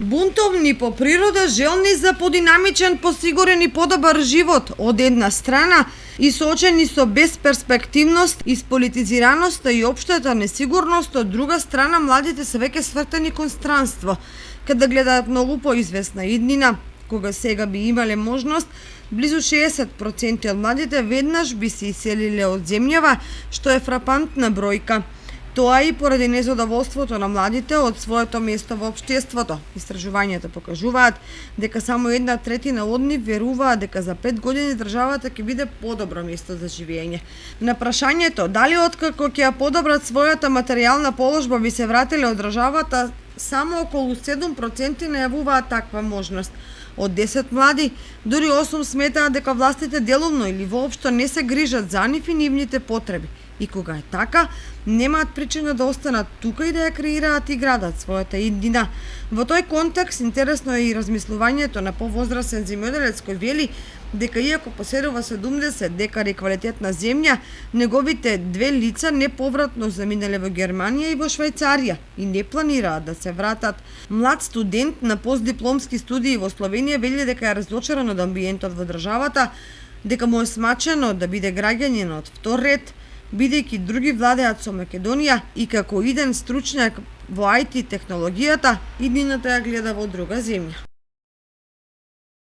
Бунтовни по природа, желни за подинамичен, посигурен и подобар живот од една страна и соочени со безперспективност, исполитизираноста и општата несигурност од друга страна, младите се веќе свртени кон странство, каде гледаат многу поизвестна иднина. Кога сега би имале можност, близу 60% од младите веднаш би се иселиле од земјава, што е фрапантна бројка. Тоа и поради незадоволството на младите од своето место во општеството. Истражувањата покажуваат дека само 1/3 од нив веруваат дека за 5 години државата ќе биде подобро место за живење. На прашањето дали откако ќе ја подобрат својата материјална положба би се вратиле од државата, само околу 7% најавуваат таква можност. Од 10 млади, дури 8 сметаат дека властите делумно или воопшто не се грижат за нив и нивните потреби. И кога е така, немаат причина да останат тука и да ја креираат и градат својата иднина. Во тој контекст интересно е и размислувањето на повозрасен земјоделец кој вели дека иако поседува 70 декари квалитетна земја, неговите две лица неповратно заминале во Германија и во Швајцарија и не планираат да се вратат. Млад студент на постдипломски студии во Словенија вели дека е разочаран од амбиентот во државата, дека му е смачено да биде граѓанин од втор ред, бидејќи други владеат со Македонија и како иден стручњак во IT технологијата, иднината ја гледа во друга земја.